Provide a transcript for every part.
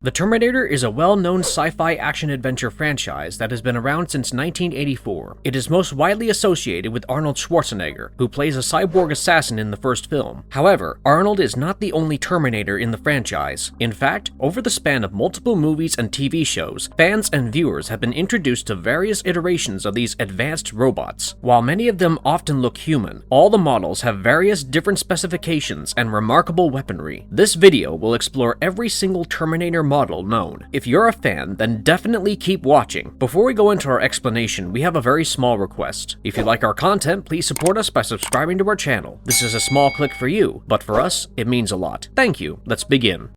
The Terminator is a well-known sci-fi action-adventure franchise that has been around since 1984. It is most widely associated with Arnold Schwarzenegger, who plays a cyborg assassin in the first film. However, Arnold is not the only Terminator in the franchise. In fact, over the span of multiple movies and TV shows, fans and viewers have been introduced to various iterations of these advanced robots. While many of them often look human, all the models have various different specifications and remarkable weaponry. This video will explore every single Terminator model known. If you're a fan, then definitely keep watching. Before we go into our explanation, we have a very small request. If you like our content, please support us by subscribing to our channel. This is a small click for you, but for us, it means a lot. Thank you. Let's begin.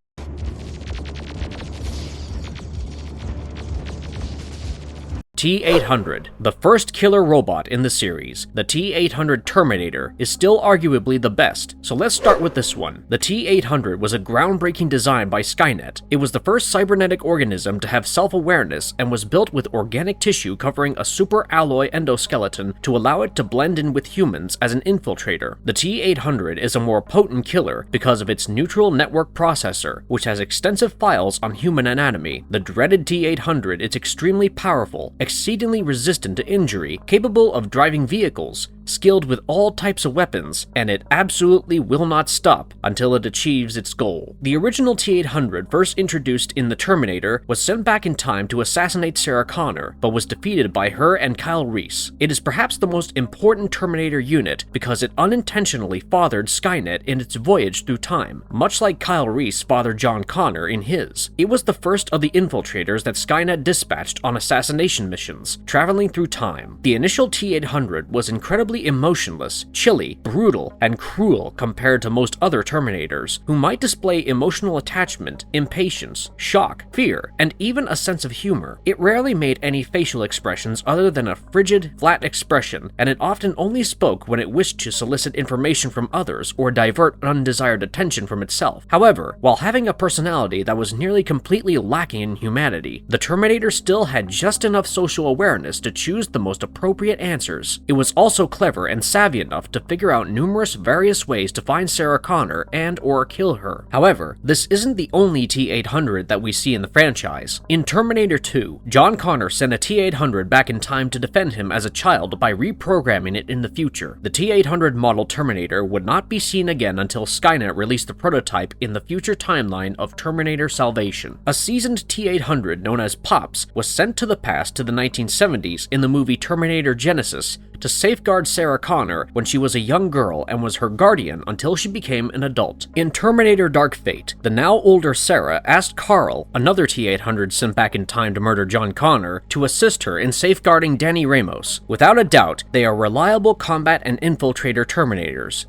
T-800, the first killer robot in the series. The T-800 Terminator is still arguably the best, so let's start with this one. The T-800 was a groundbreaking design by Skynet. It was the first cybernetic organism to have self-awareness and was built with organic tissue covering a super-alloy endoskeleton to allow it to blend in with humans as an infiltrator. The T-800 is a more potent killer because of its neural network processor, which has extensive files on human anatomy. The dreaded T-800 is extremely powerful, exceedingly resistant to injury, capable of driving vehicles, skilled with all types of weapons, and it absolutely will not stop until it achieves its goal. The original T-800, first introduced in The Terminator, was sent back in time to assassinate Sarah Connor, but was defeated by her and Kyle Reese. It is perhaps the most important Terminator unit because it unintentionally fathered Skynet in its voyage through time, much like Kyle Reese fathered John Connor in his. It was the first of the infiltrators that Skynet dispatched on assassination missions, traveling through time. The initial T-800 was incredibly emotionless, chilly, brutal, and cruel compared to most other Terminators, who might display emotional attachment, impatience, shock, fear, and even a sense of humor. It rarely made any facial expressions other than a frigid, flat expression, and it often only spoke when it wished to solicit information from others or divert undesired attention from itself. However, while having a personality that was nearly completely lacking in humanity, the Terminator still had just enough social awareness to choose the most appropriate answers. It was also clever and savvy enough to figure out numerous various ways to find Sarah Connor and/or kill her. However, this isn't the only T-800 that we see in the franchise. In Terminator 2, John Connor sent a T-800 back in time to defend him as a child by reprogramming it in the future. The T-800 model Terminator would not be seen again until Skynet released the prototype in the future timeline of Terminator Salvation. A seasoned T-800 known as Pops was sent to the past to the 1970s in the movie Terminator Genesis to safeguard Sarah Connor when she was a young girl and was her guardian until she became an adult. In Terminator Dark Fate, the now older Sarah asked Carl, another T-800 sent back in time to murder John Connor, to assist her in safeguarding Danny Ramos. Without a doubt, they are reliable combat and infiltrator Terminators.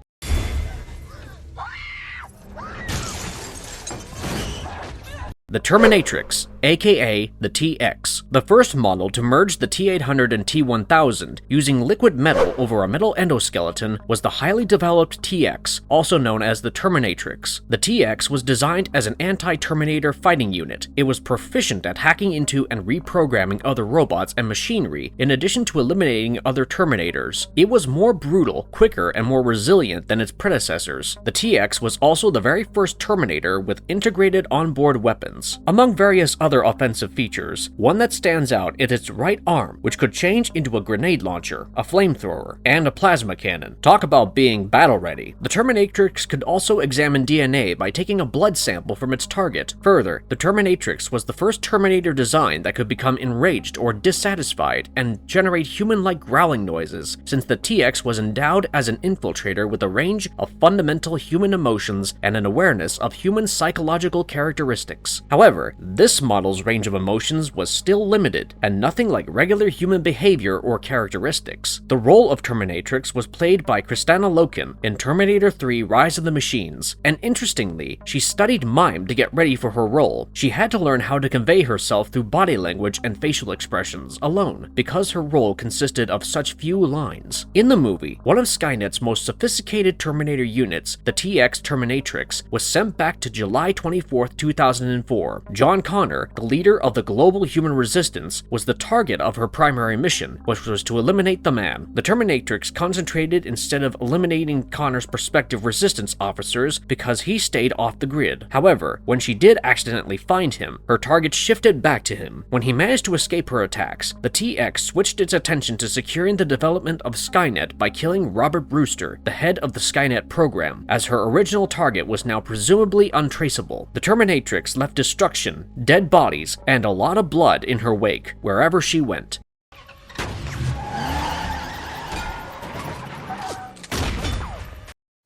The Terminatrix, aka the TX, the first model to merge the T-800 and T-1000 using liquid metal over a metal endoskeleton, was the highly developed TX, also known as the Terminatrix. The TX was designed as an anti-Terminator fighting unit. It was proficient at hacking into and reprogramming other robots and machinery, in addition to eliminating other Terminators. It was more brutal, quicker, and more resilient than its predecessors. The TX was also the very first Terminator with integrated onboard weapons. Among various other offensive features, one that stands out is its right arm, which could change into a grenade launcher, a flamethrower, and a plasma cannon. Talk about being battle-ready. The Terminatrix could also examine DNA by taking a blood sample from its target. Further, the Terminatrix was the first Terminator design that could become enraged or dissatisfied and generate human-like growling noises, since the TX was endowed as an infiltrator with a range of fundamental human emotions and an awareness of human psychological characteristics. However, this model's range of emotions was still limited, and nothing like regular human behavior or characteristics. The role of Terminatrix was played by Kristanna Loken in Terminator 3 Rise of the Machines, and interestingly, she studied mime to get ready for her role. She had to learn how to convey herself through body language and facial expressions alone, because her role consisted of such few lines. In the movie, one of Skynet's most sophisticated Terminator units, the TX Terminatrix, was sent back to July 24, 2004. John Connor the leader of the global human resistance, was the target of her primary mission, which was to eliminate the man. The Terminatrix concentrated instead of eliminating Connor's prospective resistance officers because he stayed off the grid. However, when she did accidentally find him, her target shifted back to him. When he managed to escape her attacks, the TX switched its attention to securing the development of Skynet by killing Robert Brewster, the head of the Skynet program, as her original target was now presumably untraceable. The Terminatrix left destruction, dead bodies, and a lot of blood in her wake wherever she went.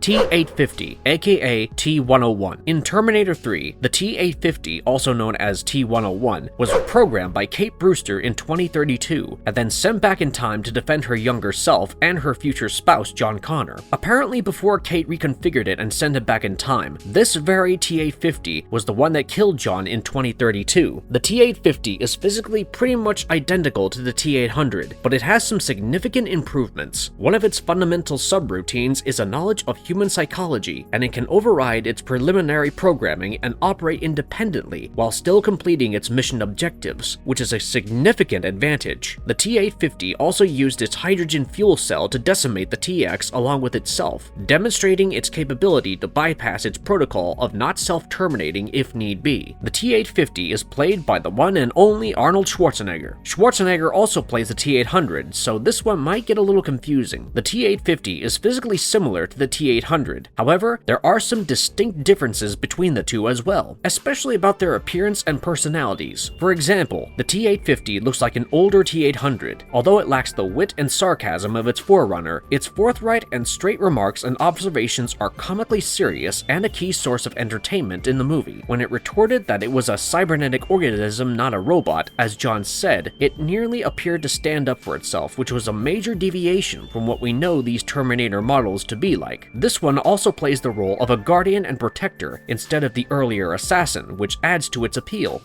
T-850, aka T-101. In Terminator 3, the T-850, also known as T-101, was programmed by Kate Brewster in 2032, and then sent back in time to defend her younger self and her future spouse, John Connor. Apparently before Kate reconfigured it and sent it back in time, this very T-850 was the one that killed John in 2032. The T-850 is physically pretty much identical to the T-800, but it has some significant improvements. One of its fundamental subroutines is a knowledge of human psychology, and it can override its preliminary programming and operate independently while still completing its mission objectives, which is a significant advantage. The T-850 also used its hydrogen fuel cell to decimate the TX along with itself, demonstrating its capability to bypass its protocol of not self-terminating if need be. The T-850 is played by the one and only Arnold Schwarzenegger. Schwarzenegger also plays the T-800, so this one might get a little confusing. The T-850 is physically similar to the T-800. However, there are some distinct differences between the two as well, especially about their appearance and personalities. For example, the T-850 looks like an older T-800. Although it lacks the wit and sarcasm of its forerunner, its forthright and straight remarks and observations are comically serious and a key source of entertainment in the movie. When it retorted that it was a cybernetic organism, not a robot, as John said, it nearly appeared to stand up for itself, which was a major deviation from what we know these Terminator models to be like. This one also plays the role of a guardian and protector instead of the earlier assassin, which adds to its appeal.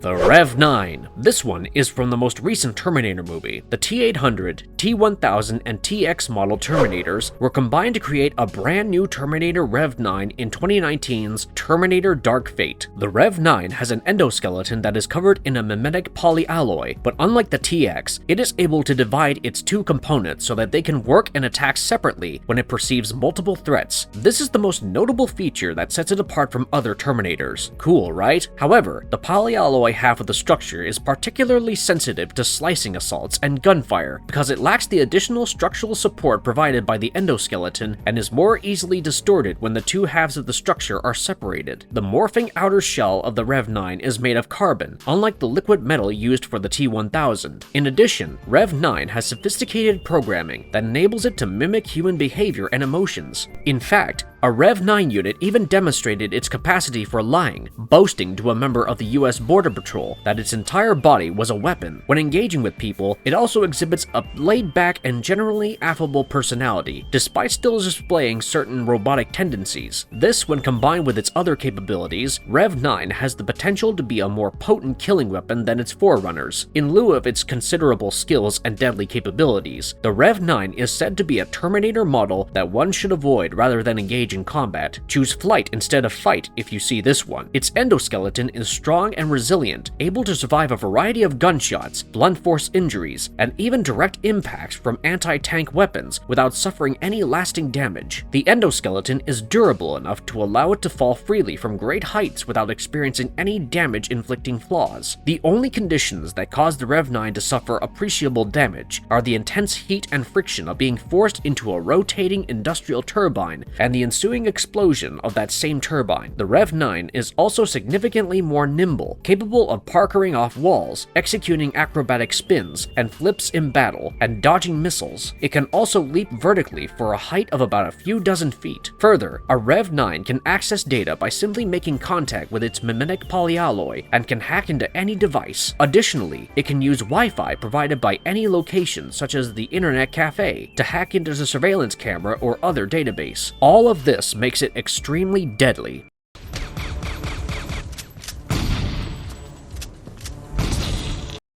The Rev-9. This one is from the most recent Terminator movie. The T-800, T-1000, and TX model Terminators were combined to create a brand new Terminator Rev-9 in 2019's Terminator Dark Fate. The Rev-9 has an endoskeleton that is covered in a mimetic polyalloy, but unlike the TX, it is able to divide its two components so that they can work and attack separately when it perceives multiple threats. This is the most notable feature that sets it apart from other Terminators. Cool, right? However, the polyalloy half of the structure is particularly sensitive to slicing assaults and gunfire because it lacks the additional structural support provided by the endoskeleton and is more easily distorted when the two halves of the structure are separated. The morphing outer shell of the Rev-9 is made of carbon, unlike the liquid metal used for the T-1000. In addition, Rev-9 has sophisticated programming that enables it to mimic human behavior and emotions. In fact, a Rev-9 unit even demonstrated its capacity for lying, boasting to a member of the US Border Patrol that its entire body was a weapon. When engaging with people, it also exhibits a laid-back and generally affable personality, despite still displaying certain robotic tendencies. This, when combined with its other capabilities, Rev-9 has the potential to be a more potent killing weapon than its forerunners. In lieu of its considerable skills and deadly capabilities, the Rev-9 is said to be a Terminator model that one should avoid rather than engage in combat. Choose flight instead of fight if you see this one. Its endoskeleton is strong and resilient, able to survive a variety of gunshots, blunt force injuries, and even direct impacts from anti-tank weapons without suffering any lasting damage. The endoskeleton is durable enough to allow it to fall freely from great heights without experiencing any damage-inflicting flaws. The only conditions that cause the Rev-9 to suffer appreciable damage are the intense heat and friction of being forced into a rotating industrial turbine and the ensuing explosion of that same turbine. The Rev-9 is also significantly more nimble, capable of parkering off walls, executing acrobatic spins and flips in battle, and dodging missiles. It can also leap vertically for a height of about a few dozen feet. Further, a Rev-9 can access data by simply making contact with its mimetic polyalloy and can hack into any device. Additionally, it can use Wi-Fi provided by any location, such as the internet cafe, to hack into the surveillance camera or other database. All of this makes it extremely deadly.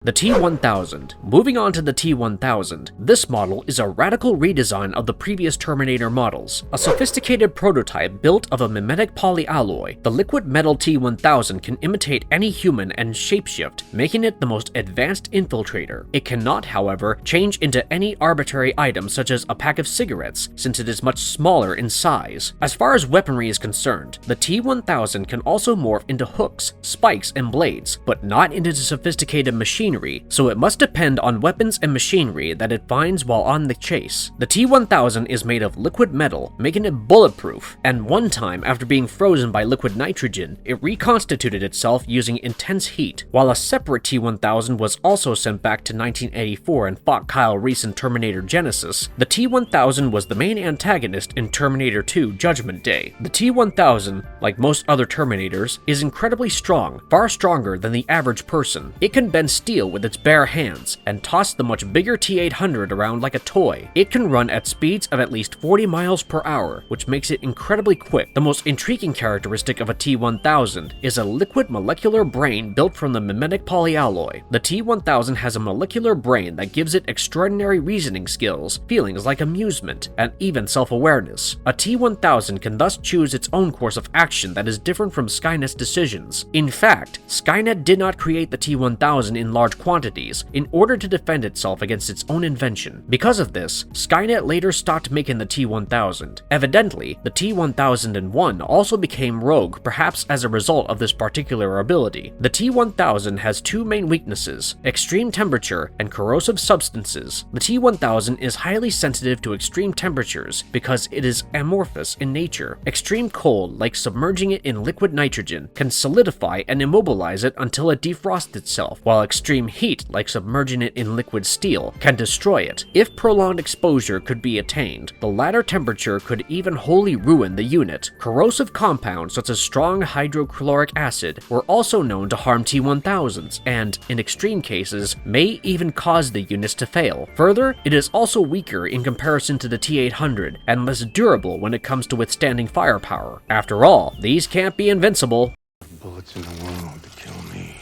The T-1000. Moving on to the T-1000, this model is a radical redesign of the previous Terminator models. A sophisticated prototype built of a mimetic polyalloy, the liquid metal T-1000 can imitate any human and shapeshift, making it the most advanced infiltrator. It cannot, however, change into any arbitrary item such as a pack of cigarettes, since it is much smaller in size. As far as weaponry is concerned, the T-1000 can also morph into hooks, spikes, and blades, but not into sophisticated machinery, so it must depend on weapons and machinery that it finds while on the chase. The T-1000 is made of liquid metal, making it bulletproof, and one time, after being frozen by liquid nitrogen, it reconstituted itself using intense heat. While a separate T-1000 was also sent back to 1984 and fought Kyle Reese in Terminator Genesis, the T-1000 was the main antagonist in Terminator 2 Judgment Day. The T-1000, like most other Terminators, is incredibly strong, far stronger than the average person. It can bend steel with its bare hands, and toss the much bigger T-800 around like a toy. It can run at speeds of at least 40 miles per hour, which makes it incredibly quick. The most intriguing characteristic of a T-1000 is a liquid molecular brain built from the mimetic polyalloy. The T-1000 has a molecular brain that gives it extraordinary reasoning skills, feelings like amusement, and even self-awareness. A T-1000 can thus choose its own course of action that is different from Skynet's decisions. In fact, Skynet did not create the T-1000 in large quantities in order to defend itself against its own invention. Because of this, Skynet later stopped making the T-1000. Evidently, the T-1001 also became rogue, perhaps as a result of this particular ability. The T-1000 has two main weaknesses: extreme temperature and corrosive substances. The T-1000 is highly sensitive to extreme temperatures because it is amorphous in nature. Extreme cold, like submerging it in liquid nitrogen, can solidify and immobilize it until it defrosts itself, while extreme heat, like submerging it in liquid steel, can destroy it. If prolonged exposure could be attained, the latter temperature could even wholly ruin the unit. Corrosive compounds such as strong hydrochloric acid were also known to harm T-1000s and, in extreme cases, may even cause the units to fail. Further, it is also weaker in comparison to the T-800 and less durable when it comes to withstanding firepower. After all, these can't be invincible. Bullets in the world to kill me.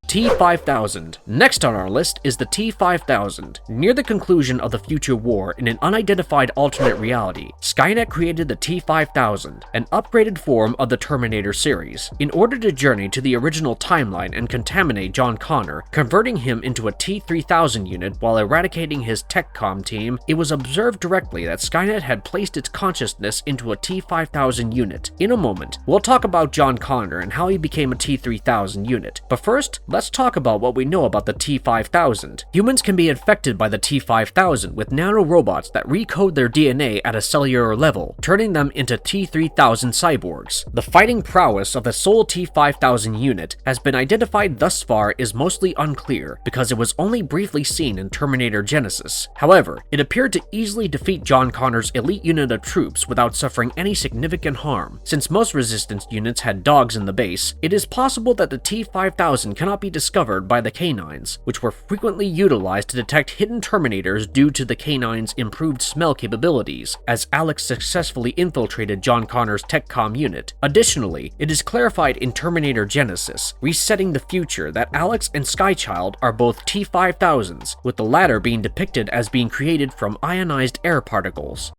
T-5000. Next on our list is the T-5000. Near the conclusion of the future war in an unidentified alternate reality, Skynet created the T-5000, an upgraded form of the Terminator series. In order to journey to the original timeline and contaminate John Connor, converting him into a T-3000 unit while eradicating his TechCom team, it was observed directly that Skynet had placed its consciousness into a T-5000 unit. In a moment, we'll talk about John Connor and how he became a T-3000 unit. But first, let's talk about what we know about the T-5000. Humans can be infected by the T-5000 with nanorobots that recode their DNA at a cellular level, turning them into T-3000 cyborgs. The fighting prowess of the sole T-5000 unit has been identified thus far is mostly unclear, because it was only briefly seen in Terminator Genesis. However, it appeared to easily defeat John Connor's elite unit of troops without suffering any significant harm. Since most resistance units had dogs in the base, it is possible that the T-5000 cannot be discovered by the canines, which were frequently utilized to detect hidden Terminators due to the canines' improved smell capabilities, as Alex successfully infiltrated John Connor's TechCom unit. Additionally, it is clarified in Terminator Genesis, Resetting the Future, that Alex and Skychild are both T-5000s, with the latter being depicted as being created from ionized air particles.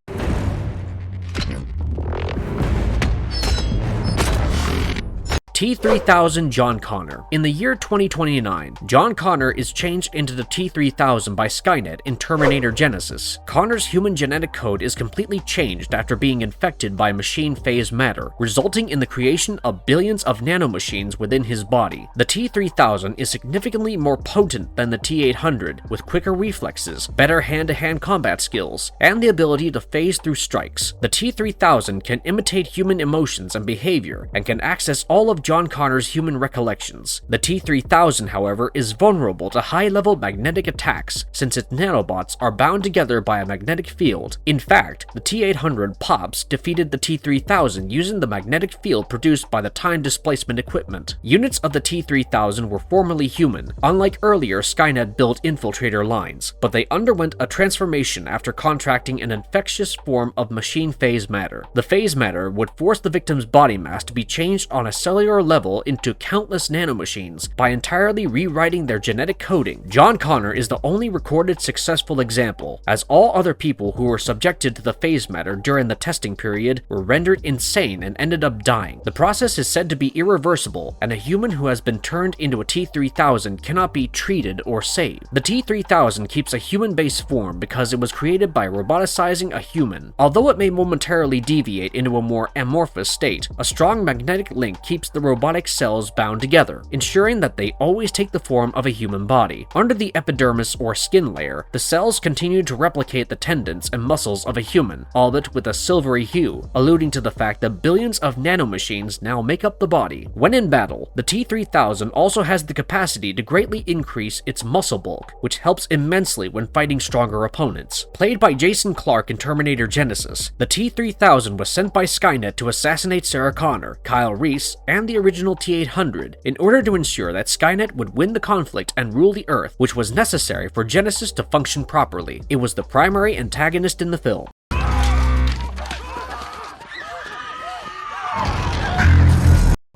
T-3000 John Connor. In the year 2029, John Connor is changed into the T-3000 by Skynet in Terminator Genesis. Connor's human genetic code is completely changed after being infected by machine phase matter, resulting in the creation of billions of nanomachines within his body. The T-3000 is significantly more potent than the T-800, with quicker reflexes, better hand-to-hand combat skills, and the ability to phase through strikes. The T-3000 can imitate human emotions and behavior, and can access all of John Connor's human recollections. The T-3000, however, is vulnerable to high-level magnetic attacks, since its nanobots are bound together by a magnetic field. In fact, the T-800 Pops defeated the T-3000 using the magnetic field produced by the time displacement equipment. Units of the T-3000 were formerly human, unlike earlier Skynet-built infiltrator lines, but they underwent a transformation after contracting an infectious form of machine phase matter. The phase matter would force the victim's body mass to be changed on a cellular power level into countless nanomachines by entirely rewriting their genetic coding. John Connor is the only recorded successful example, as all other people who were subjected to the phase matter during the testing period were rendered insane and ended up dying. The process is said to be irreversible, and a human who has been turned into a T-3000 cannot be treated or saved. The T-3000 keeps a human-based form because it was created by roboticizing a human. Although it may momentarily deviate into a more amorphous state, a strong magnetic link keeps the robotic cells bound together, ensuring that they always take the form of a human body. Under the epidermis or skin layer, the cells continue to replicate the tendons and muscles of a human, albeit with a silvery hue, alluding to the fact that billions of nanomachines now make up the body. When in battle, the T-3000 also has the capacity to greatly increase its muscle bulk, which helps immensely when fighting stronger opponents. Played by Jason Clarke in Terminator Genisys, the T-3000 was sent by Skynet to assassinate Sarah Connor, Kyle Reese, and the original T-800 in order to ensure that Skynet would win the conflict and rule the Earth, which was necessary for Genisys to function properly. It was the primary antagonist in the film.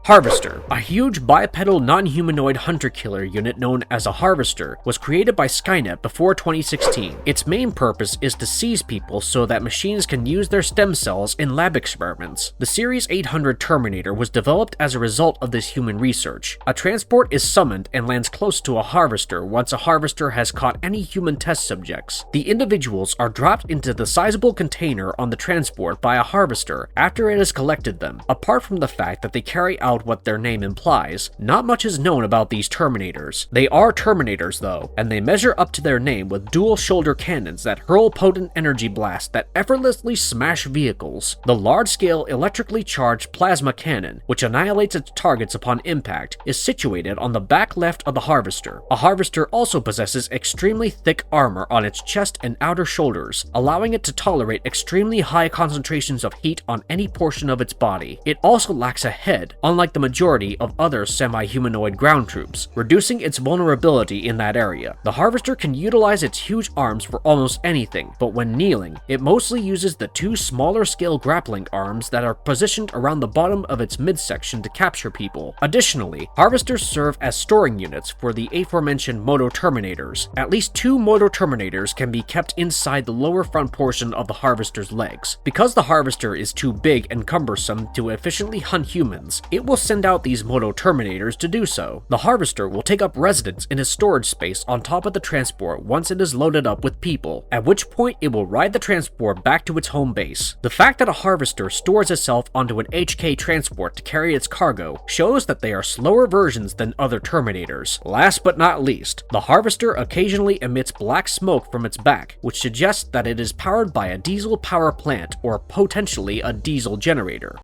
Harvester. A huge bipedal non-humanoid hunter-killer unit known as a Harvester was created by Skynet before 2016. Its main purpose is to seize people so that machines can use their stem cells in lab experiments. The Series 800 Terminator was developed as a result of this human research. A transport is summoned and lands close to a Harvester once a Harvester has caught any human test subjects. The individuals are dropped into the sizable container on the transport by a Harvester after it has collected them. Apart from the fact that they carry out what their name implies, not much is known about these Terminators. They are Terminators though, and they measure up to their name with dual shoulder cannons that hurl potent energy blasts that effortlessly smash vehicles. The large-scale electrically charged plasma cannon, which annihilates its targets upon impact, is situated on the back left of the Harvester. A Harvester also possesses extremely thick armor on its chest and outer shoulders, allowing it to tolerate extremely high concentrations of heat on any portion of its body. It also lacks a head, unlike the majority of other semi-humanoid ground troops, reducing its vulnerability in that area. The Harvester can utilize its huge arms for almost anything, but when kneeling, it mostly uses the two smaller-scale grappling arms that are positioned around the bottom of its midsection to capture people. Additionally, Harvesters serve as storing units for the aforementioned Moto-Terminators. At least 2 Moto-Terminators can be kept inside the lower front portion of the Harvester's legs. Because the Harvester is too big and cumbersome to efficiently hunt humans, it will send out these Moto-Terminators to do so. The Harvester will take up residence in a storage space on top of the transport once it is loaded up with people, at which point it will ride the transport back to its home base. The fact that a Harvester stores itself onto an HK transport to carry its cargo shows that they are slower versions than other Terminators. Last but not least, the Harvester occasionally emits black smoke from its back, which suggests that it is powered by a diesel power plant or potentially a diesel generator.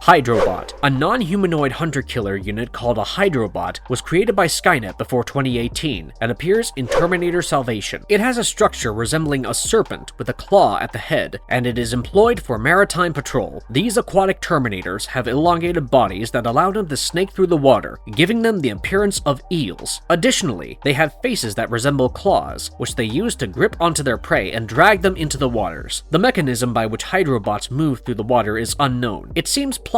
Hydrobot. A non-humanoid hunter-killer unit called a Hydrobot was created by Skynet before 2018 and appears in Terminator Salvation. It has a structure resembling a serpent with a claw at the head, and it is employed for maritime patrol. These aquatic Terminators have elongated bodies that allow them to snake through the water, giving them the appearance of eels. Additionally, they have faces that resemble claws, which they use to grip onto their prey and drag them into the waters. The mechanism by which Hydrobots move through the water is unknown. It seems plausible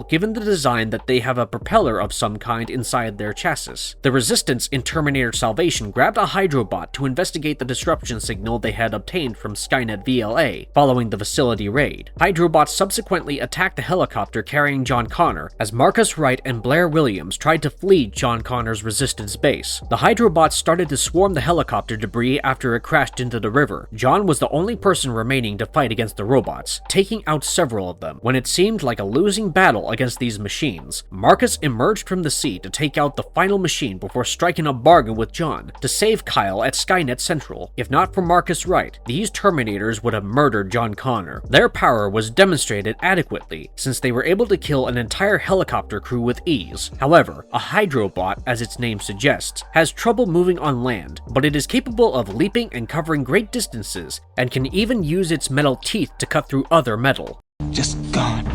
given the design that they have a propeller of some kind inside their chassis. The Resistance in Terminator Salvation grabbed a Hydrobot to investigate the disruption signal they had obtained from Skynet VLA following the facility raid. Hydrobots subsequently attacked the helicopter carrying John Connor as Marcus Wright and Blair Williams tried to flee John Connor's Resistance base. The Hydrobots started to swarm the helicopter debris after it crashed into the river. John was the only person remaining to fight against the robots, taking out several of them. When it seemed like a losing battle against these machines, Marcus emerged from the sea to take out the final machine before striking a bargain with John to save Kyle at Skynet Central. If not for Marcus Wright, these Terminators would have murdered John Connor. Their power was demonstrated adequately, since they were able to kill an entire helicopter crew with ease. However, a Hydrobot, as its name suggests, has trouble moving on land, but it is capable of leaping and covering great distances, and can even use its metal teeth to cut through other metal. Just gone.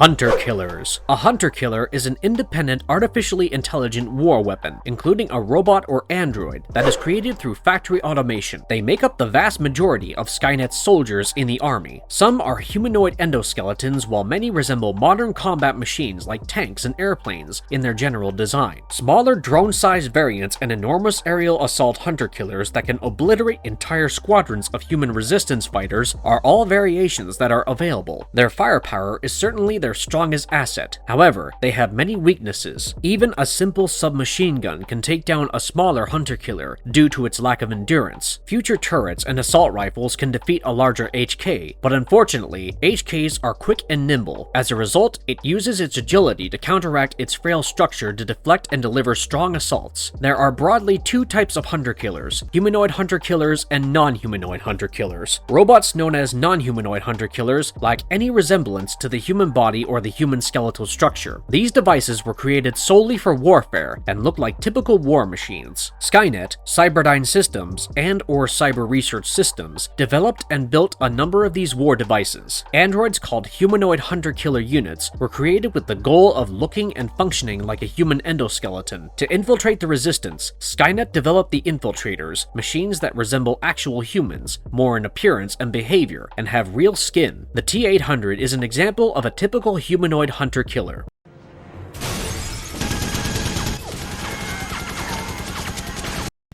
Hunter-killers. A hunter-killer is an independent, artificially intelligent war weapon, including a robot or android, that is created through factory automation. They make up the vast majority of Skynet's soldiers in the army. Some are humanoid endoskeletons, while many resemble modern combat machines like tanks and airplanes in their general design. Smaller drone-sized variants and enormous aerial assault hunter-killers that can obliterate entire squadrons of human resistance fighters are all variations that are available. Their firepower is certainly their strongest asset. However, they have many weaknesses. Even a simple submachine gun can take down a smaller hunter-killer due to its lack of endurance. Future turrets and assault rifles can defeat a larger HK, but unfortunately, HKs are quick and nimble. As a result, it uses its agility to counteract its frail structure to deflect and deliver strong assaults. There are broadly two types of hunter-killers: humanoid hunter-killers and non-humanoid hunter-killers. Robots known as non-humanoid hunter-killers lack any resemblance to the human body or the human skeletal structure. These devices were created solely for warfare and look like typical war machines. Skynet, Cyberdyne Systems, and/or Cyber Research Systems developed and built a number of these war devices. Androids called humanoid hunter-killer units were created with the goal of looking and functioning like a human endoskeleton. To infiltrate the resistance, Skynet developed the Infiltrators, machines that resemble actual humans, more in appearance and behavior, and have real skin. The T-800 is an example of a typical humanoid hunter-killer.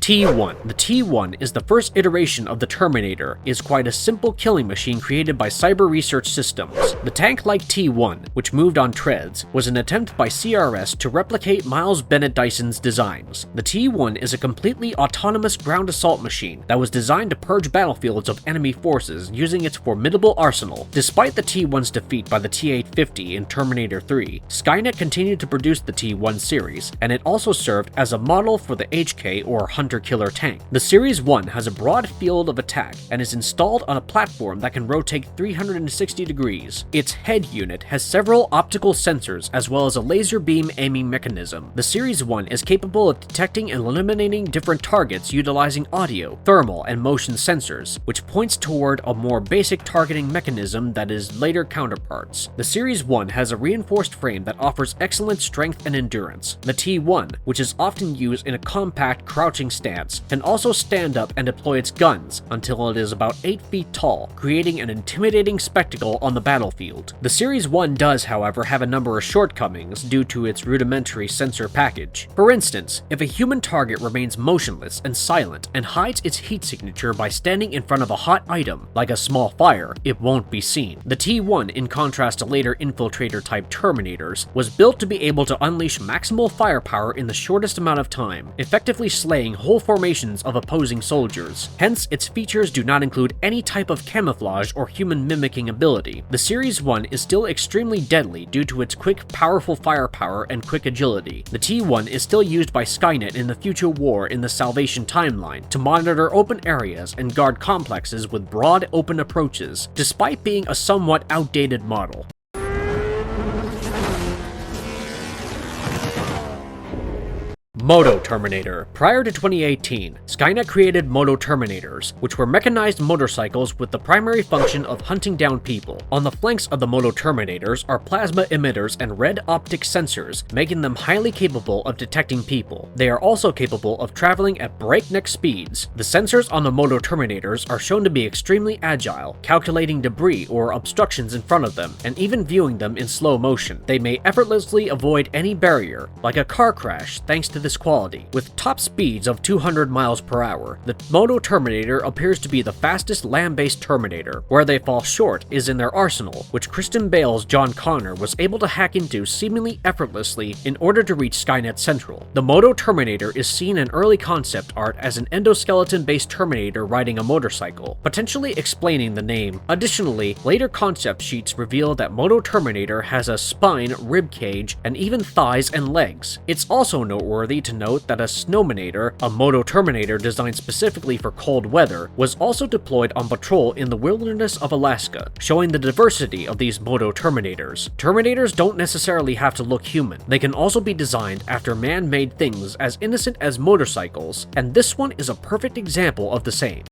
T1. The T1 is the first iteration of the Terminator, is quite a simple killing machine created by Cyber Research Systems. The tank-like T1, which moved on treads, was an attempt by CRS to replicate Miles Bennett Dyson's designs. The T1 is a completely autonomous ground assault machine that was designed to purge battlefields of enemy forces using its formidable arsenal. Despite the T1's defeat by the T-850 in Terminator 3, Skynet continued to produce the T1 series, and it also served as a model for the HK or Hunter-Killer tank. The Series 1 has a broad field of attack and is installed on a platform that can rotate 360 degrees. Its head unit has several optical sensors as well as a laser beam aiming mechanism. The Series 1 is capable of detecting and eliminating different targets utilizing audio, thermal, and motion sensors, which points toward a more basic targeting mechanism that is later counterparts. The Series 1 has a reinforced frame that offers excellent strength and endurance. The T1, which is often used in a compact crouching stance, can also stand up and deploy its guns until it is about 8 feet tall, creating an intimidating spectacle on the battlefield. The Series 1 does, however, have a number of shortcomings due to its rudimentary sensor package. For instance, if a human target remains motionless and silent and hides its heat signature by standing in front of a hot item, like a small fire, it won't be seen. The T1, in contrast to later infiltrator-type Terminators, was built to be able to unleash maximal firepower in the shortest amount of time, effectively slaying whole formations of opposing soldiers. Hence, its features do not include any type of camouflage or human mimicking ability. The Series 1 is still extremely deadly due to its quick, powerful firepower and quick agility. The T1 is still used by Skynet in the future war in the Salvation timeline to monitor open areas and guard complexes with broad, open approaches, despite being a somewhat outdated model. Moto-Terminator. Prior to 2018, Skynet created Moto-Terminators, which were mechanized motorcycles with the primary function of hunting down people. On the flanks of the Moto-Terminators are plasma emitters and red optic sensors, making them highly capable of detecting people. They are also capable of traveling at breakneck speeds. The sensors on the Moto-Terminators are shown to be extremely agile, calculating debris or obstructions in front of them, and even viewing them in slow motion. They may effortlessly avoid any barrier, like a car crash, thanks to this quality. With top speeds of 200 miles per hour, the Moto-Terminator appears to be the fastest land-based Terminator. Where they fall short is in their arsenal, which Christian Bale's John Connor was able to hack into seemingly effortlessly in order to reach Skynet Central. The Moto-Terminator is seen in early concept art as an endoskeleton-based Terminator riding a motorcycle, potentially explaining the name. Additionally, later concept sheets reveal that Moto-Terminator has a spine, rib cage, and even thighs and legs. It's also noteworthy to note that a Snowminator, a Moto-Terminator designed specifically for cold weather, was also deployed on patrol in the wilderness of Alaska, showing the diversity of these Moto-Terminators. Terminators don't necessarily have to look human. They can also be designed after man-made things as innocent as motorcycles, and this one is a perfect example of the same.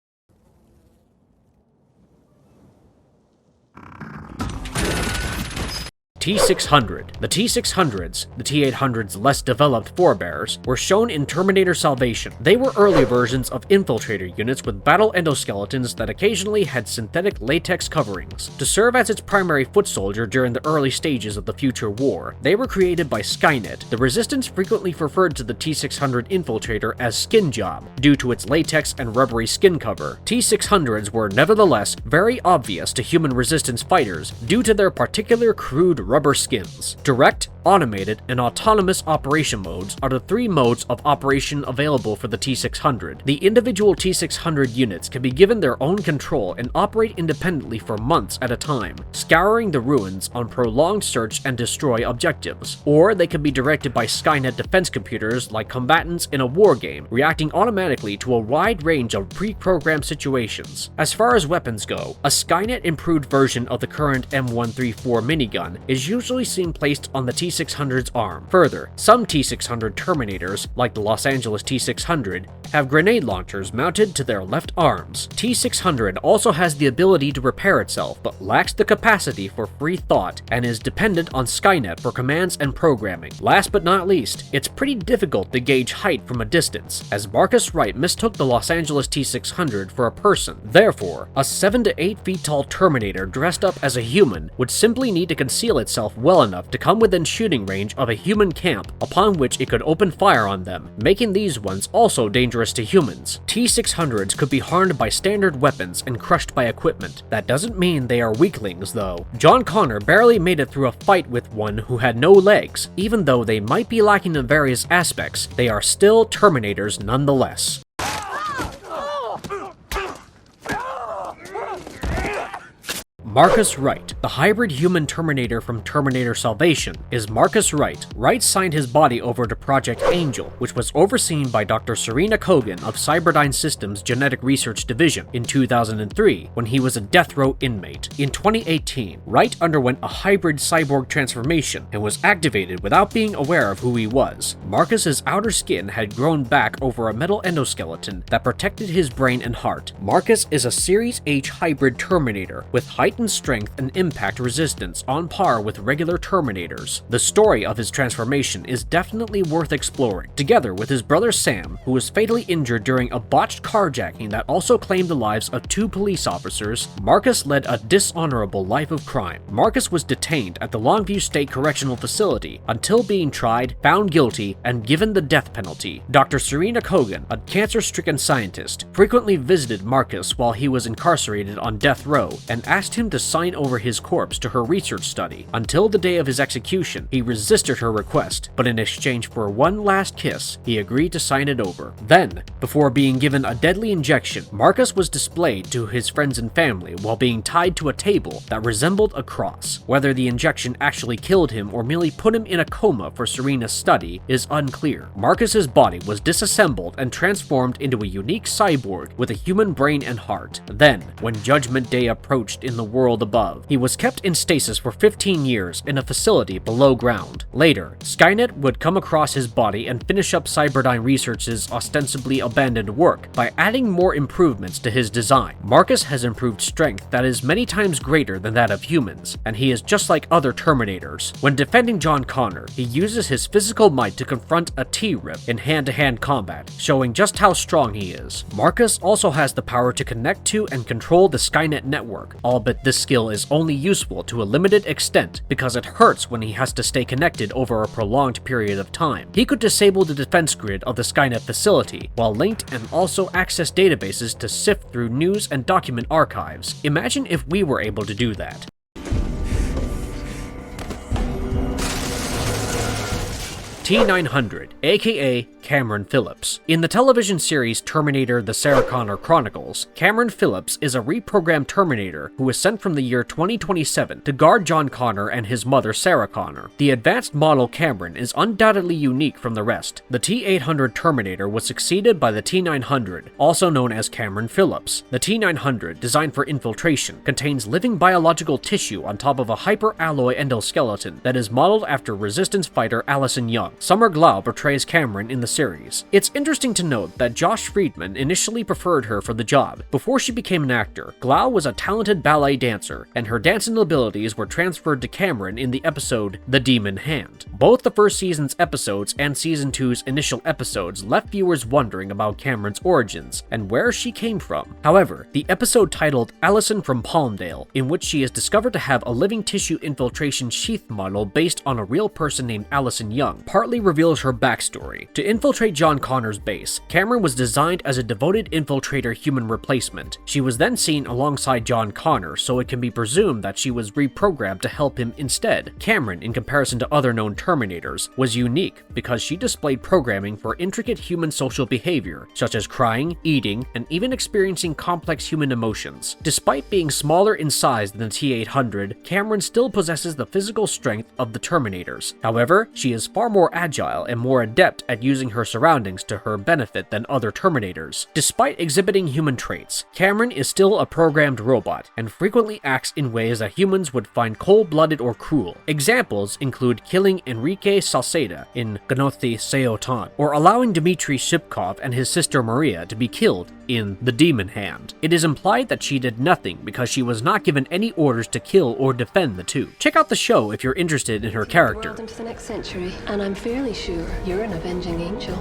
T-600. The T-600s, the T-800's less developed forebears, were shown in Terminator Salvation. They were early versions of infiltrator units with battle endoskeletons that occasionally had synthetic latex coverings. To serve as its primary foot soldier during the early stages of the future war, they were created by Skynet. The Resistance frequently referred to the T-600 infiltrator as Skin Job, due to its latex and rubbery skin cover. T-600s were nevertheless very obvious to human Resistance fighters due to their particular crude rubber skins. Direct, automated, and autonomous operation modes are the three modes of operation available for the T-600. The individual T-600 units can be given their own control and operate independently for months at a time, scouring the ruins on prolonged search and destroy objectives. Or they can be directed by Skynet defense computers like combatants in a war game, reacting automatically to a wide range of pre-programmed situations. As far as weapons go, a Skynet improved version of the current M134 minigun is usually seen placed on the T-600's arm. Further, some T-600 Terminators, like the Los Angeles T-600, have grenade launchers mounted to their left arms. T-600 also has the ability to repair itself, but lacks the capacity for free thought and is dependent on Skynet for commands and programming. Last but not least, it's pretty difficult to gauge height from a distance, as Marcus Wright mistook the Los Angeles T-600 for a person. Therefore, a 7 to 8 feet tall Terminator dressed up as a human would simply need to conceal itself well enough to come within shooting range of a human camp, upon which it could open fire on them, making these ones also dangerous to humans. T-600s could be harmed by standard weapons and crushed by equipment. That doesn't mean they are weaklings, though. John Connor barely made it through a fight with one who had no legs. Even though they might be lacking in various aspects, they are still Terminators nonetheless. Marcus Wright. The hybrid human Terminator from Terminator Salvation is Marcus Wright. Wright signed his body over to Project Angel, which was overseen by Dr. Serena Kogan of Cyberdyne Systems Genetic Research Division in 2003, when he was a death row inmate. In 2018, Wright underwent a hybrid cyborg transformation and was activated without being aware of who he was. Marcus's outer skin had grown back over a metal endoskeleton that protected his brain and heart. Marcus is a Series H hybrid Terminator with heightened strength and impact resistance on par with regular Terminators. The story of his transformation is definitely worth exploring. Together with his brother Sam, who was fatally injured during a botched carjacking that also claimed the lives of 2 police officers, Marcus led a dishonorable life of crime. Marcus was detained at the Longview State Correctional Facility until being tried, found guilty, and given the death penalty. Dr. Serena Kogan, a cancer-stricken scientist, frequently visited Marcus while he was incarcerated on death row and asked him to sign over his corpse to her research study. Until the day of his execution, he resisted her request, but in exchange for one last kiss, he agreed to sign it over. Then, before being given a deadly injection, Marcus was displayed to his friends and family while being tied to a table that resembled a cross. Whether the injection actually killed him or merely put him in a coma for Serena's study is unclear. Marcus's body was disassembled and transformed into a unique cyborg with a human brain and heart. Then, when Judgment Day approached in the world above, he was kept in stasis for 15 years in a facility below ground. Later, Skynet would come across his body and finish up Cyberdyne Research's ostensibly abandoned work by adding more improvements to his design. Marcus has improved strength that is many times greater than that of humans, and he is just like other Terminators. When defending John Connor, he uses his physical might to confront a T-Rip in hand-to-hand combat, showing just how strong he is. Marcus also has the power to connect to and control the Skynet network, albeit this skill is only useful to a limited extent because it hurts when he has to stay connected over a prolonged period of time. He could disable the defense grid of the Skynet facility while linked and also access databases to sift through news and document archives. Imagine if we were able to do that. T-900, aka Cameron Phillips. In the television series Terminator: The Sarah Connor Chronicles, Cameron Phillips is a reprogrammed Terminator who was sent from the year 2027 to guard John Connor and his mother Sarah Connor. The advanced model Cameron is undoubtedly unique from the rest. The T-800 Terminator was succeeded by the T-900, also known as Cameron Phillips. The T-900, designed for infiltration, contains living biological tissue on top of a hyper-alloy endoskeleton that is modeled after Resistance fighter Allison Young. Summer Glau portrays Cameron in the series. It's interesting to note that Josh Friedman initially preferred her for the job. Before she became an actor, Glau was a talented ballet dancer, and her dancing abilities were transferred to Cameron in the episode The Demon Hand. Both the first season's episodes and season 2's initial episodes left viewers wondering about Cameron's origins and where she came from. However, the episode titled Allison from Palmdale, in which she is discovered to have a living tissue infiltration sheath model based on a real person named Allison Young, partly reveals her backstory. To infiltrate John Connor's base, Cameron was designed as a devoted infiltrator human replacement. She was then seen alongside John Connor, so it can be presumed that she was reprogrammed to help him instead. Cameron, in comparison to other known Terminators, was unique because she displayed programming for intricate human social behavior, such as crying, eating, and even experiencing complex human emotions. Despite being smaller in size than the T-800, Cameron still possesses the physical strength of the Terminators. However, she is far more agile and more adept at using her surroundings to her benefit than other Terminators. Despite exhibiting human traits, Cameron is still a programmed robot and frequently acts in ways that humans would find cold-blooded or cruel. Examples include killing Enrique Salceda in Gnothi Seotan, or allowing Dmitry Shipkov and his sister Maria to be killed in The Demon Hand. It is implied that she did nothing because she was not given any orders to kill or defend the two. Check out the show if you're interested in her character. Into the next century, and I'm fairly sure you're an avenging angel.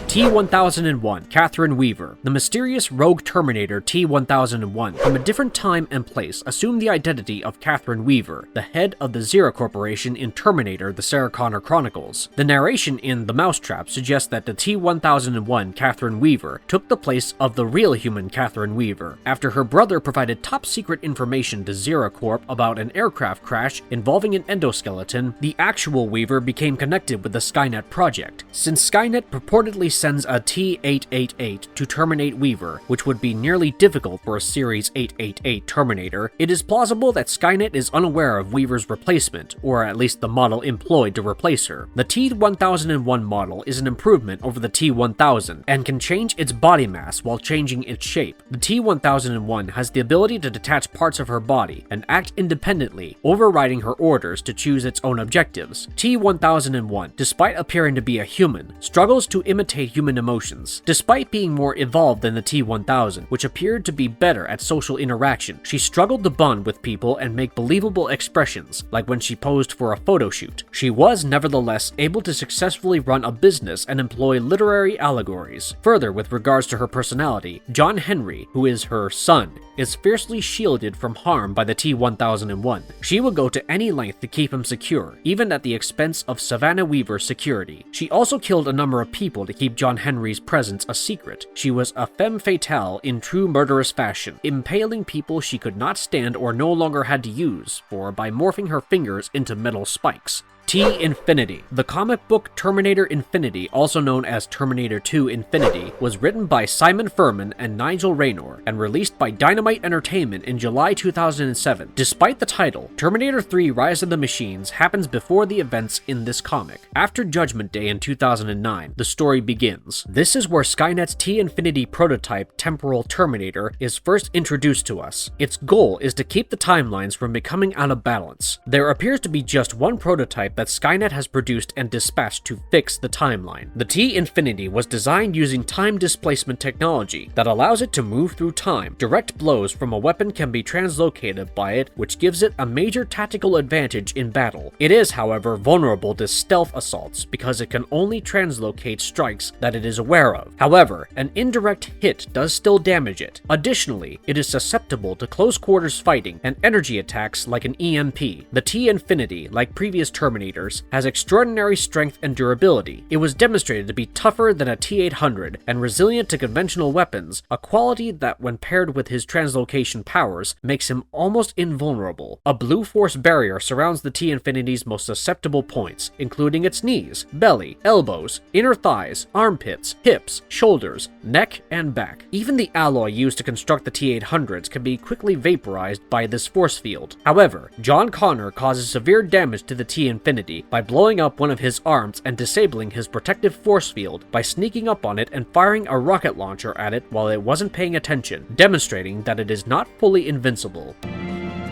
T-1001, Catherine Weaver. The mysterious rogue Terminator T-1001 from a different time and place assumed the identity of Catherine Weaver, the head of the Zera Corporation in Terminator: The Sarah Connor Chronicles. The narration in The Mousetrap suggests that the T-1001 Catherine Weaver took the place of the real human Catherine Weaver, after her brother provided top-secret information to Zera Corp about an aircraft crash involving an endoskeleton. The actual Weaver became connected with the Skynet project. Since Skynet purportedly sends a T-888 to terminate Weaver, which would be nearly difficult for a Series 888 Terminator, it is plausible that Skynet is unaware of Weaver's replacement, or at least the model employed to replace her. The T-1001 model is an improvement over the T-1000 and can change its body mass while changing its shape. The T-1001 has the ability to detach parts of her body and act independently, overriding her orders to choose its own objectives. T-1001, despite appearing to be a human, struggles to imitate human emotions. Despite being more evolved than the T-1000, which appeared to be better at social interaction, she struggled to bond with people and make believable expressions, like when she posed for a photo shoot. She was nevertheless able to successfully run a business and employ literary allegories. Further, with regards to her personality, John Henry, who is her son, is fiercely shielded from harm by the T-1001. She would go to any length to keep him secure, even at the expense of Savannah Weaver's security. She also killed a number of people to keep John Henry's presence a secret. She was a femme fatale in true murderous fashion, impaling people she could not stand or no longer had to use for by morphing her fingers into metal spikes. T-Infinity. The comic book Terminator Infinity, also known as Terminator 2 Infinity, was written by Simon Furman and Nigel Raynor and released by Dynamite Entertainment in July 2007. Despite the title, Terminator 3 Rise of the Machines happens before the events in this comic. After Judgment Day in 2009, the story begins. This is where Skynet's T-Infinity prototype Temporal Terminator is first introduced to us. Its goal is to keep the timelines from becoming out of balance. There appears to be just one prototype that Skynet has produced and dispatched to fix the timeline. The T-Infinity was designed using time displacement technology that allows it to move through time. Direct blows from a weapon can be translocated by it, which gives it a major tactical advantage in battle. It is, however, vulnerable to stealth assaults because it can only translocate strikes that it is aware of. However, an indirect hit does still damage it. Additionally, it is susceptible to close quarters fighting and energy attacks like an EMP. The T-Infinity, like previous Terminators, has extraordinary strength and durability. It was demonstrated to be tougher than a T-800 and resilient to conventional weapons, a quality that when paired with his translocation powers makes him almost invulnerable. A blue force barrier surrounds the T-Infinity's most susceptible points, including its knees, belly, elbows, inner thighs, armpits, hips, shoulders, neck, and back. Even the alloy used to construct the T-800s can be quickly vaporized by this force field. However, John Connor causes severe damage to the T-Infinity by blowing up one of his arms and disabling his protective force field by sneaking up on it and firing a rocket launcher at it while it wasn't paying attention, demonstrating that it is not fully invincible.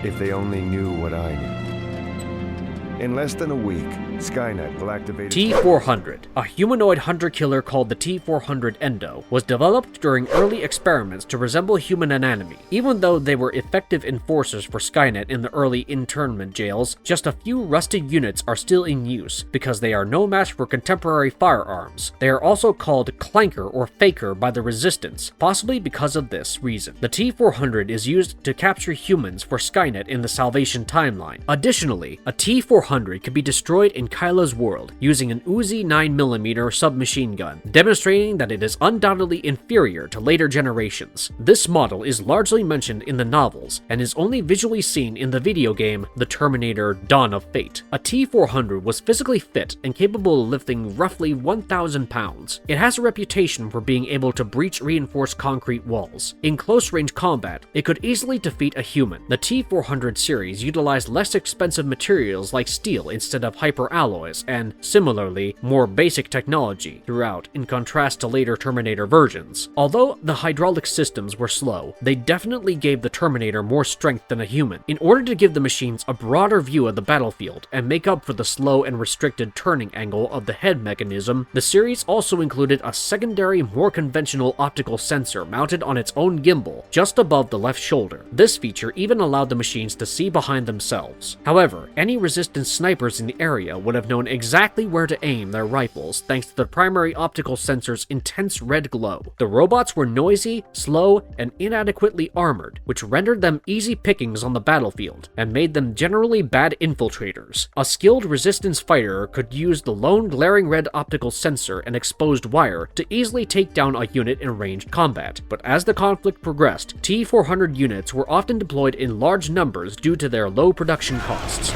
If they only knew what I knew. In less than a week, Skynet will activate T-400, a humanoid hunter-killer called the T-400 Endo, was developed during early experiments to resemble human anatomy. Even though they were effective enforcers for Skynet in the early internment jails, just a few rusted units are still in use, because they are no match for contemporary firearms. They are also called clanker or faker by the Resistance, possibly because of this reason. The T-400 is used to capture humans for Skynet in the Salvation timeline. Additionally, a T-400 can be destroyed in Kyla's world using an Uzi 9mm submachine gun, demonstrating that it is undoubtedly inferior to later generations. This model is largely mentioned in the novels and is only visually seen in the video game The Terminator: Dawn of Fate. A T-400 was physically fit and capable of lifting roughly 1,000 pounds. It has a reputation for being able to breach reinforced concrete walls. In close-range combat, it could easily defeat a human. The T-400 series utilized less expensive materials like steel instead of hyperalloys, and similarly, more basic technology throughout, in contrast to later Terminator versions. Although the hydraulic systems were slow, they definitely gave the Terminator more strength than a human. In order to give the machines a broader view of the battlefield and make up for the slow and restricted turning angle of the head mechanism, the series also included a secondary, more conventional optical sensor mounted on its own gimbal just above the left shoulder. This feature even allowed the machines to see behind themselves. However, any Resistance snipers in the area would have known exactly where to aim their rifles thanks to the primary optical sensor's intense red glow. The robots were noisy, slow, and inadequately armored, which rendered them easy pickings on the battlefield and made them generally bad infiltrators. A skilled Resistance fighter could use the lone glaring red optical sensor and exposed wire to easily take down a unit in ranged combat, but as the conflict progressed, T-400 units were often deployed in large numbers due to their low production costs.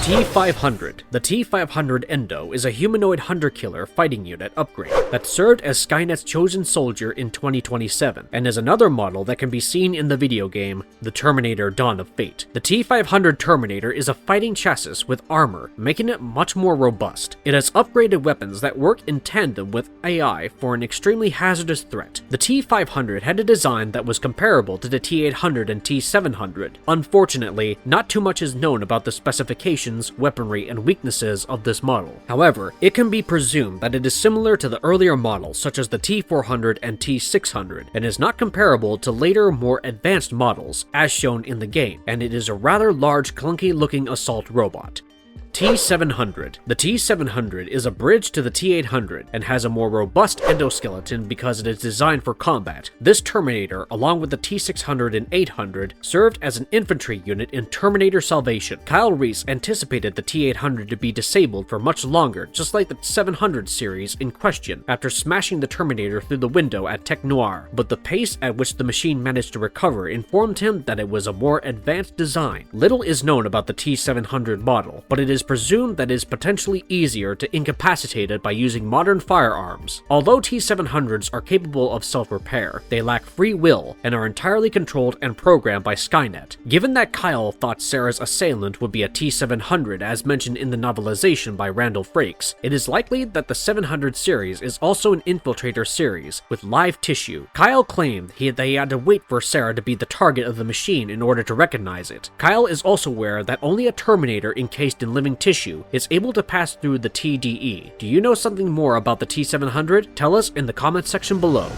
T-500. The T-500 Endo is a humanoid hunter-killer fighting unit upgrade that served as Skynet's chosen soldier in 2027, and is another model that can be seen in the video game The Terminator: Dawn of Fate. The T-500 Terminator is a fighting chassis with armor, making it much more robust. It has upgraded weapons that work in tandem with AI for an extremely hazardous threat. The T-500 had a design that was comparable to the T-800 and T-700. Unfortunately, not too much is known about the specifications, weaponry, and weaknesses of this model. However, it can be presumed that it is similar to the earlier models such as the T-400 and T-600, and is not comparable to later, more advanced models, as shown in the game, and it is a rather large, clunky-looking assault robot. T-700. The T-700 is a bridge to the T-800 and has a more robust endoskeleton because it is designed for combat. This Terminator, along with the T-600 and 800, served as an infantry unit in Terminator Salvation. Kyle Reese anticipated the T-800 to be disabled for much longer, just like the 700 series in question, after smashing the Terminator through the window at Tech Noir, but the pace at which the machine managed to recover informed him that it was a more advanced design. Little is known about the T-700 model, but it is presumed that it is potentially easier to incapacitate it by using modern firearms. Although T-700s are capable of self-repair, they lack free will and are entirely controlled and programmed by Skynet. Given that Kyle thought Sarah's assailant would be a T-700 as mentioned in the novelization by Randall Frakes, it is likely that the 700 series is also an infiltrator series with live tissue. Kyle claimed that he had to wait for Sarah to be the target of the machine in order to recognize it. Kyle is also aware that only a Terminator encased in living tissue is able to pass through the TDE. Do you know something more about the T-700? Tell us in the comment section below.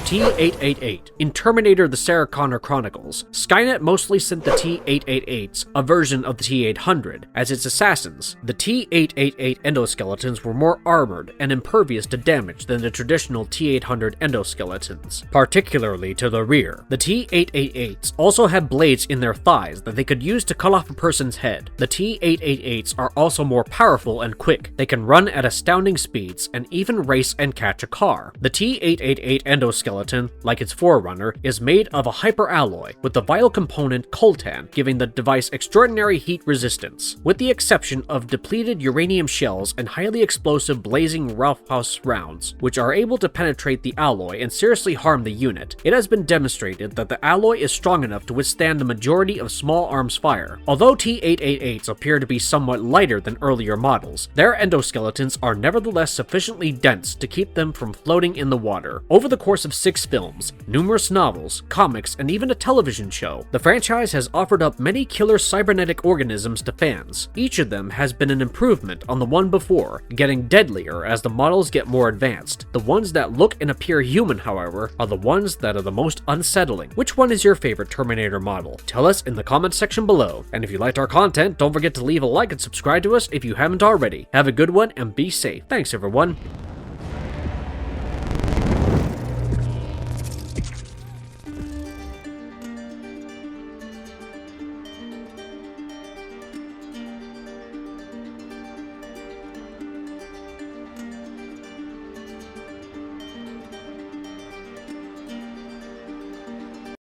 T-888. In Terminator: The Sarah Connor Chronicles, Skynet mostly sent the T-888s, a version of the T-800, as its assassins. The T-888 endoskeletons were more armored and impervious to damage than the traditional T-800 endoskeletons, particularly to the rear. The T-888s also had blades in their thighs that they could use to cut off a person's head. The T-888s are also more powerful and quick. They can run at astounding speeds and even race and catch a car. The T-888 endoskeletons endoskeleton, like its forerunner, is made of a hyperalloy, with the vital component coltan giving the device extraordinary heat resistance. With the exception of depleted uranium shells and highly explosive blazing roughhouse rounds, which are able to penetrate the alloy and seriously harm the unit, it has been demonstrated that the alloy is strong enough to withstand the majority of small arms fire. Although T-888s appear to be somewhat lighter than earlier models, their endoskeletons are nevertheless sufficiently dense to keep them from floating in the water. Over the course of 6 films, numerous novels, comics, and even a television show, the franchise has offered up many killer cybernetic organisms to fans. Each of them has been an improvement on the one before, getting deadlier as the models get more advanced. The ones that look and appear human, however, are the ones that are the most unsettling. Which one is your favorite Terminator model? Tell us in the comments section below. And if you liked our content, don't forget to leave a like and subscribe to us if you haven't already. Have a good one and be safe. Thanks everyone.